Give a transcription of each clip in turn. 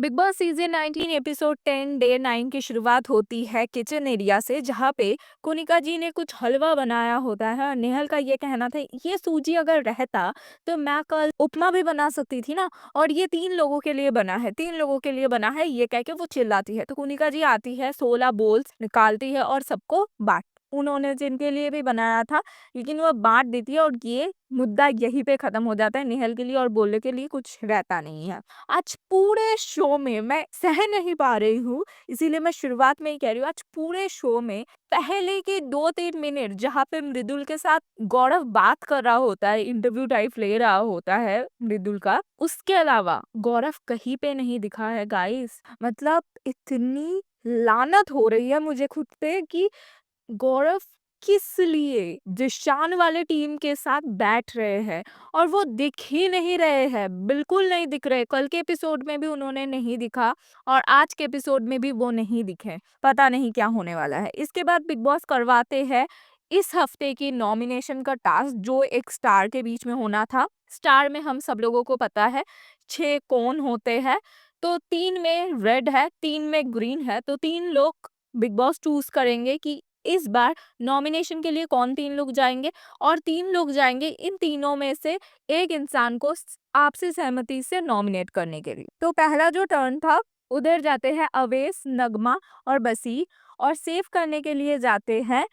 Big boss season 19 episode 10 day 9 की शुरुआत होती है किचन एरिया से, जहाँ पे कोनिका जी ने कुछ हलवा बनाया होता है और नेहल का ये कहना था, ये सूजी अगर रहता तो मैं कल उपमा भी बना सकती थी ना। और ये 3 लोगों के लिए बना है, 3 लोगों के लिए बना है, ये कह के वो चिल्लाती है। तो कोनिका जी आती है, 16 बोल्स निकालती है और सबको बांट, उन्होंने जिनके लिए भी बनाया था, लेकिन वो बांट देती है। और ये मुद्दा यहीं पे खत्म हो जाता है, नेहल के लिए और बोलने के लिए कुछ रहता नहीं है। आज पूरे शो में मैं सह नहीं पा रही हूँ, इसीलिए मैं शुरुआत में ही कह रही हूँ, आज पूरे शो में पहले के 2-3 मिनट जहाँ पे मृदुल के साथ गौरव बात कर रहा होता है, इंटरव्यू टाइप ले रहा होता है मृदुल का, उसके अलावा गौरव कहीं पे नहीं दिखा है गाइस। मतलब इतनी लानत हो रही है मुझे खुद पे कि गौरव किस लिए जिशान वाले टीम के साथ बैठ रहे हैं और वो दिख ही नहीं रहे हैं, बिल्कुल नहीं दिख रहे। कल के एपिसोड में भी उन्होंने नहीं दिखा और आज के एपिसोड में भी वो नहीं दिखे। पता नहीं क्या होने वाला है। इसके बाद बिग बॉस करवाते हैं इस हफ्ते की नॉमिनेशन का टास्क, जो एक स्टार के बीच में होना था। स्टार में हम सब लोगों को पता है 6 कौन होते हैं, तो 3 में रेड है, 3 में ग्रीन है, तो 3 लोग बिग बॉस चूज करेंगे कि इस बार नॉमिनेशन के लिए कौन 3 लोग जाएंगे। और 3 लोग जाएंगे, इन तीनों में से एक इंसान को आपसी सहमति से नॉमिनेट करने के लिए। तो पहला जो टर्न था, उधर जाते हैं अवेश, नगमा और बसीर, और सेव करने के लिए जाते हैं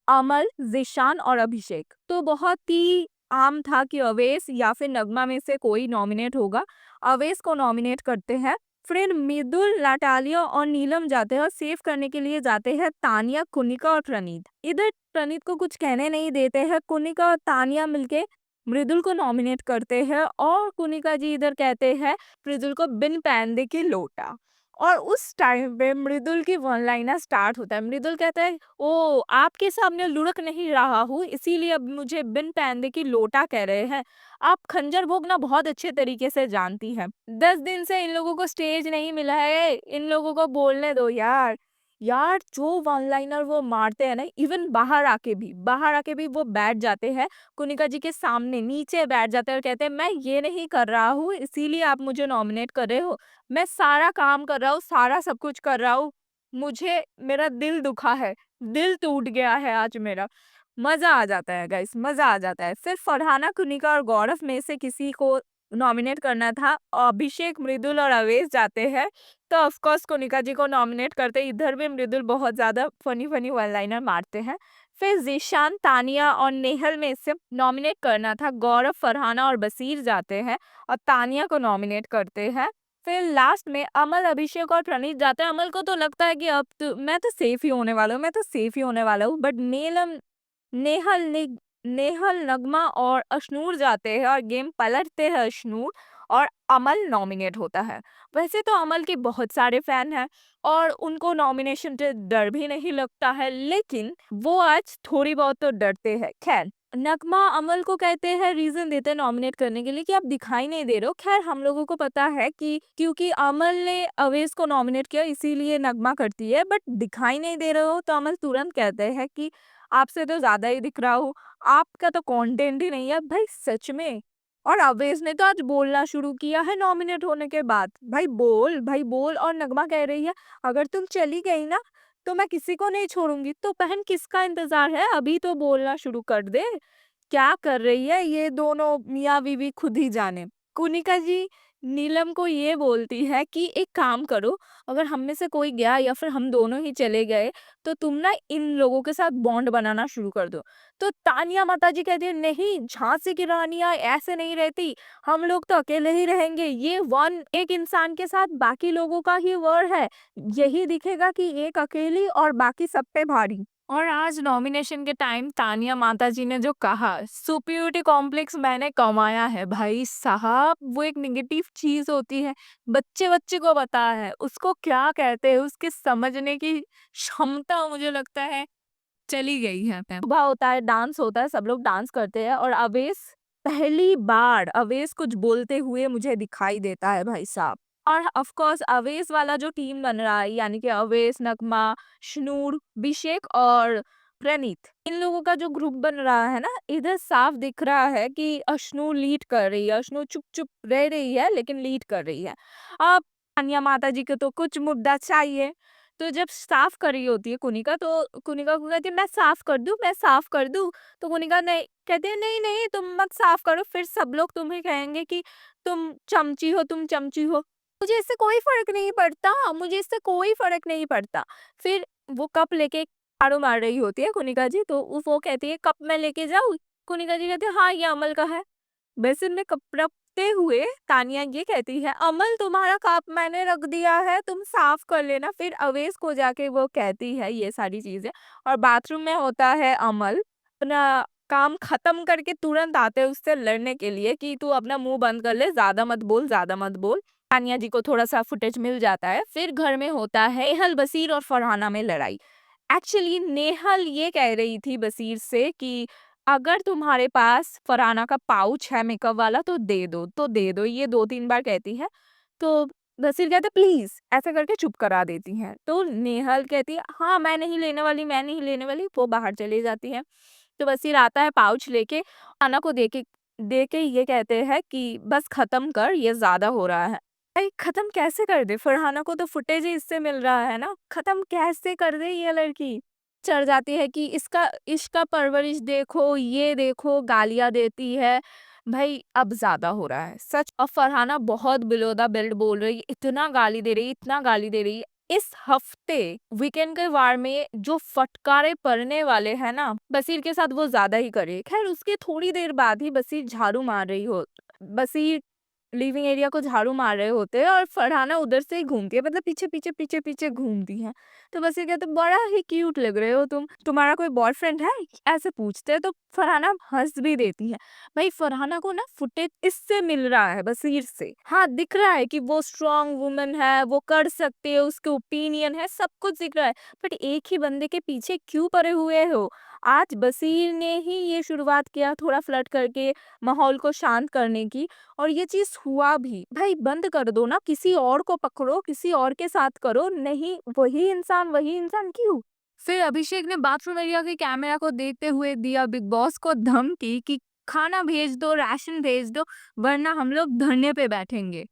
अमल, ज़ीशान और अभिषेक। तो बहुत ही आम था कि अवेश या फिर नगमा में से कोई नॉमिनेट होगा। अवेश को नॉमिनेट करते हैं। फिर मृदुल, नाटालिया और नीलम जाते हैं और सेव करने के लिए जाते हैं तानिया, कुनिका और प्रणीत। इधर प्रणीत को कुछ कहने नहीं देते हैं। कुनिका और तानिया मिलके मृदुल को नॉमिनेट करते हैं और कुनिका जी इधर कहते हैं मृदुल को बिन पैंदे की लोटा। और उस टाइम पे मृदुल की वन लाइनर स्टार्ट होता है। मृदुल कहता है, ओ आपके सामने लुढ़क नहीं रहा हूँ, इसीलिए अब मुझे बिन पैंदे की लोटा कह रहे हैं। आप खंजर भोगना बहुत अच्छे तरीके से जानती हैं। 10 दिन से इन लोगों को स्टेज नहीं मिला है, इन लोगों को बोलने दो यार। यार जो वन लाइनर वो मारते हैं ना, इवन बाहर आके भी वो बैठ जाते हैं, कुनिका जी के सामने नीचे बैठ जाते हैं और कहते हैं मैं ये नहीं कर रहा हूँ, इसीलिए आप मुझे नॉमिनेट कर रहे हो। मैं सारा काम कर रहा हूँ, सारा सब कुछ कर रहा हूँ। मुझे मेरा दिल दुखा है, दिल टूट गया है आज मेरा। मज़ा आ जाता है गाइस, मज़ा आ जाता है। सिर्फ फरहाना, कुनिका और गौरव में से किसी को नॉमिनेट करना था। अभिषेक, मृदुल और अवेश जाते हैं, तो ऑफ कोर्स कुनिका जी को नॉमिनेट करते। इधर भी मृदुल बहुत ज़्यादा फनी वन लाइनर मारते हैं। फिर ज़ीशान, तानिया और नेहल में से नॉमिनेट करना था। गौरव, फरहाना और बसीर जाते हैं और तानिया को नॉमिनेट करते हैं। फिर लास्ट में अमल, अभिषेक और प्रणीत जाते हैं। अमल को तो लगता है कि अब तो मैं तो सेफ ही होने वाला हूँ, मैं तो सेफ ही होने वाला हूँ, बट नेहल नेहल, नगमा और अशनूर जाते हैं और गेम पलटते हैं अशनूर, और अमल नॉमिनेट होता है। वैसे तो अमल के बहुत सारे फैन हैं और उनको नॉमिनेशन से डर भी नहीं लगता है, लेकिन वो आज थोड़ी बहुत तो डरते हैं। खैर, नगमा अमल को कहते हैं, रीजन देते हैं नॉमिनेट करने के लिए कि आप दिखाई नहीं दे रहे हो। खैर, हम लोगों को पता है कि क्योंकि अमल ने अवेश को नॉमिनेट किया, इसीलिए नगमा करती है, बट दिखाई नहीं दे रहे हो तो अमल तुरंत कहते हैं कि आपसे तो ज़्यादा ही दिख रहा हूँ, आपका तो कंटेंट ही नहीं है। भाई सच में। और अवेश ने तो आज बोलना शुरू किया है नॉमिनेट होने के बाद। भाई बोल। और नगमा कह रही है, अगर तुम चली गई ना तो मैं किसी को नहीं छोड़ूंगी। तो बहन किसका इंतजार है, अभी तो बोलना शुरू कर दे। क्या कर रही है ये दोनों मियाँ बीवी खुद ही जाने। कुनिका जी नीलम को ये बोलती है कि एक काम करो, अगर हम में से कोई गया या फिर हम दोनों ही चले गए, तो तुम ना इन लोगों के साथ बॉन्ड बनाना शुरू कर दो। तो तानिया माताजी कहती है, नहीं, झांसी की रानियां ऐसे नहीं रहती, हम लोग तो अकेले ही रहेंगे। ये वन एक इंसान के साथ बाकी लोगों का ही वर्ड है, यही दिखेगा कि एक अकेली और बाकी सब पे भारी। और आज नॉमिनेशन के टाइम तानिया माताजी ने जो कहा, सुपीरियरिटी कॉम्प्लेक्स मैंने कमाया है, भाई साहब वो एक नेगेटिव चीज होती है, बच्चे बच्चे को पता है उसको क्या कहते हैं, उसके समझने की क्षमता मुझे लगता है चली गई है। सुबह होता है, डांस होता है, सब लोग डांस करते हैं और अवेश, पहली बार अवेश कुछ बोलते हुए मुझे दिखाई देता है भाई साहब। और ऑफ कोर्स अवेश वाला जो टीम बन रहा है, यानी कि अवेश, नगमा, शनूर, अभिषेक और प्रणीत, इन लोगों का जो ग्रुप बन रहा है ना, इधर साफ दिख रहा है कि अशनू लीड कर रही है। अशनू चुप चुप रह रही है लेकिन लीड कर रही है। अब तानिया माता जी को तो कुछ मुद्दा चाहिए। तो जब साफ कर रही होती है कुनिका, तो कुनिका को कहती है मैं साफ कर दूँ, मैं साफ कर दूँ? तो कुनिका नहीं कहती है नहीं, नहीं तुम मत साफ करो, फिर सब लोग तुम्हें कहेंगे कि तुम चमची हो, तुम चमची हो। मुझे इससे कोई फ़र्क नहीं पड़ता, मुझे इससे कोई फ़र्क नहीं पड़ता। फिर वो कप लेके झाड़ू मार रही होती है कुनिका जी, तो वो कहती है कप मैं लेके जाऊँ? कुनिका जी कहती है हाँ, ये अमल का है। बेसिन में कप रखते हुए तानिया ये कहती है अमल तुम्हारा कप मैंने रख दिया है, तुम साफ कर लेना। फिर अवेश को जाके वो कहती है ये सारी चीजें, और बाथरूम में होता है अमल अपना काम खत्म करके तुरंत आते हैं उससे लड़ने के लिए कि तू अपना मुंह बंद कर ले, ज्यादा मत बोल, ज्यादा मत बोल। तानिया जी को थोड़ा सा फुटेज मिल जाता है। फिर घर में होता है नेहल, बसीर और फरहाना में लड़ाई। एक्चुअली नेहल ये कह रही थी बसीर से कि अगर तुम्हारे पास फरहाना का पाउच है मेकअप वाला तो दे दो, तो दे दो, ये 2-3 बार कहती है। तो बसीर कहते प्लीज़, ऐसा करके चुप करा देती हैं। तो नेहल कहती है हाँ, मैं नहीं लेने वाली, मैं नहीं लेने वाली, वो बाहर चली जाती है। तो बसीर आता है पाउच लेके, फरहाना को दे के ये कहते हैं कि बस खत्म कर, ये ज़्यादा हो रहा है। भाई खत्म कैसे कर दे? फरहाना को तो फुटेज ही इससे मिल रहा है ना, खत्म कैसे कर दे ये लड़की? चढ़ जाती है कि इसका इश्का परवरिश देखो, ये देखो, गालियाँ देती है। भाई अब ज़्यादा हो रहा है, सच। और फरहाना बहुत बिलो द बेल्ट बोल रही है, इतना गाली दे रही है, इतना गाली दे रही है। इस हफ्ते वीकेंड के वार में जो फटकारे पड़ने वाले हैं ना, बसीर के साथ वो ज़्यादा ही करे। खैर उसके थोड़ी देर बाद ही बसीर झाड़ू मार रही हो, बसीर लिविंग एरिया को झाड़ू मार रहे होते हैं और फरहाना उधर से ही घूमती है, मतलब पीछे-पीछे घूमती है। तो बस ये कहते बड़ा ही क्यूट लग रहे हो तुम, तुम्हारा कोई बॉयफ्रेंड है? ऐसे पूछते हैं तो फरहाना हँस भी देती है। भाई फरहाना को ना फुटेज इससे मिल रहा है, बसीर से। हाँ, दिख रहा है कि वो स्ट्रॉन्ग वुमन है, वो कर सकती है, उसके ओपिनियन है, सब कुछ दिख रहा है। बट एक ही बंदे के पीछे क्यों पड़े हुए हो? आज बसीर ने ही ये शुरुआत किया थोड़ा फ्लर्ट करके माहौल को शांत करने की, और ये चीज़ हुआ भी। भाई बंद कर दो ना, किसी और को पकड़ो, किसी और के साथ करो, नहीं वही इंसान क्यों? फिर अभिषेक ने बाथरूम एरिया के कैमरा को देखते हुए दिया बिग बॉस को धमकी कि खाना भेज दो, राशन भेज दो, वरना हम लोग धरने पे बैठेंगे।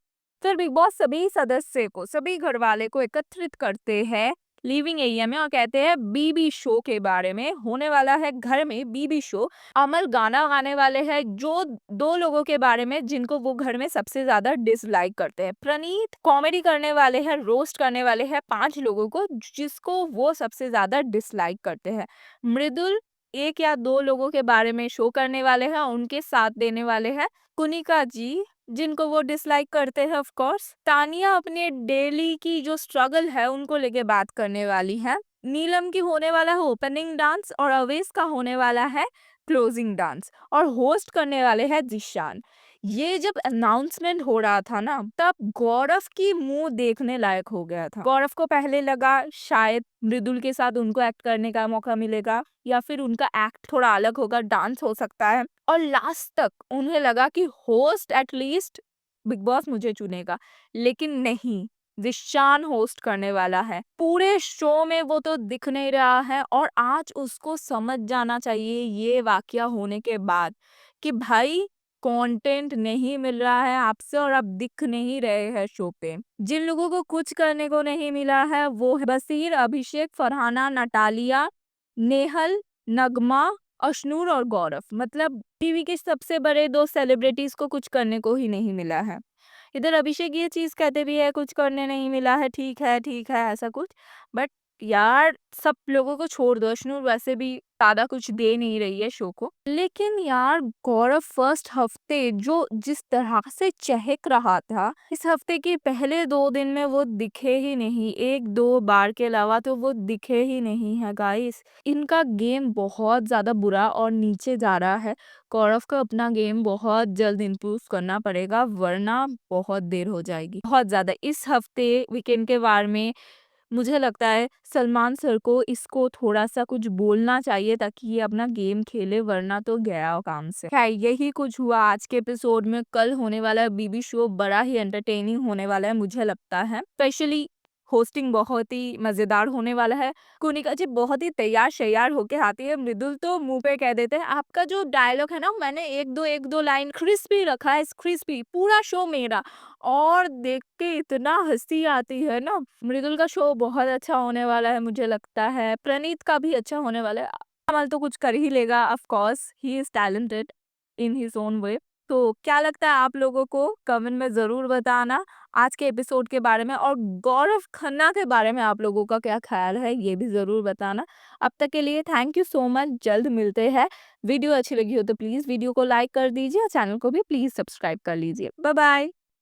फिर बिग बॉस सभी सदस्य को, सभी घरवाले को एकत्रित करते हैं लिविंग एरिया में और कहते हैं बीबी शो के बारे में। होने वाला है घर में बीबी शो। अमल गाना गाने वाले हैं जो 2 लोगों के बारे में जिनको वो घर में सबसे ज़्यादा डिसलाइक करते हैं। प्रणीत कॉमेडी करने वाले हैं, रोस्ट करने वाले हैं 5 लोगों को जिसको वो सबसे ज़्यादा डिसलाइक करते हैं। मृदुल 1 या 2 लोगों के बारे में शो करने वाले हैं, उनके साथ देने वाले हैं। कुनिका जी जिनको वो डिसलाइक करते हैं ऑफ कोर्स। तानिया अपने डेली की जो स्ट्रगल है उनको लेके बात करने वाली है। नीलम की होने वाला है ओपनिंग डांस और अवेश का होने वाला है क्लोजिंग डांस, और होस्ट करने वाले हैं जिशान। ये जब अनाउंसमेंट हो रहा था ना, तब गौरव की मुंह देखने लायक हो गया था। गौरव को पहले लगा शायद मृदुल के साथ उनको एक्ट करने का मौका मिलेगा या फिर उनका एक्ट थोड़ा अलग होगा, डांस हो सकता है, और लास्ट तक उन्हें लगा कि होस्ट एटलीस्ट बिग बॉस मुझे चुनेगा, लेकिन नहीं, जिशान होस्ट करने वाला है। पूरे शो में वो तो दिख नहीं रहा है, और आज उसको समझ जाना चाहिए ये वाकया होने के बाद कि भाई कंटेंट नहीं मिल रहा है आपसे और आप दिख नहीं रहे हैं शो पे। जिन लोगों को कुछ करने को नहीं मिला है वो है बसीर, अभिषेक, फरहाना, नटालिया, नेहल, नगमा, अशनूर और गौरव। मतलब टीवी के सबसे बड़े 2 सेलिब्रिटीज को कुछ करने को ही नहीं मिला है। इधर अभिषेक ये चीज़ कहते भी है कुछ करने नहीं मिला है, ठीक है ऐसा कुछ। बट यार सब लोगों को छोड़ दो, अशनूर वैसे भी ज़्यादा कुछ दे नहीं रही है शो को। लेकिन यार गौरव फर्स्ट हफ्ते जो जिस तरह से चहक रहा था, इस हफ्ते के पहले 2 दिन में वो दिखे ही नहीं। 1-2 बार के अलावा तो वो दिखे ही नहीं है गाइस। इनका गेम बहुत ज़्यादा बुरा और नीचे जा रहा है। गौरव को अपना गेम बहुत जल्द इम्प्रूव करना पड़ेगा, वरना बहुत देर हो जाएगी, बहुत ज़्यादा। इस हफ्ते वीकेंड के वार में मुझे लगता है सलमान सर को इसको थोड़ा-सा कुछ बोलना चाहिए ताकि ये अपना गेम खेले, वरना तो गया काम से। खैर यही कुछ हुआ आज के एपिसोड में। कल होने वाला बीबी शो बड़ा ही एंटरटेनिंग होने वाला है मुझे लगता है। स्पेशली होस्टिंग बहुत ही मज़ेदार होने वाला है। कुनिका जी बहुत ही तैयार-शैयार होके आती है, मृदुल तो मुँह पे कह देते हैं, "आपका जो डायलॉग है ना, मैंने 1-2 लाइन क्रिस्पी रखा है, क्रिस्पी, पूरा शो मेरा।" और देख के इतना हँसी आती है ना, मृदुल का शो बहुत अच्छा होने वाला है मुझे लगता है, प्रणीत का भी अच्छा होने वाला है। कमल तो कुछ कर ही लेगा, of course he is talented in his own way. तो क्या लगता है आप लोगों को? कमेंट में ज़रूर बताना आज के एपिसोड के बारे में, और गौरव खन्ना के बारे में आप लोगों का क्या ख़्याल है, ये भी ज़रूर बताना। अब तक के लिए थैंक यू सो मच, जल्द मिलते हैं। वीडियो अच्छी लगी हो तो प्लीज़ वीडियो को लाइक कर दीजिए और चैनल को भी प्लीज़ सब्सक्राइब कर लीजिए। Bye bye.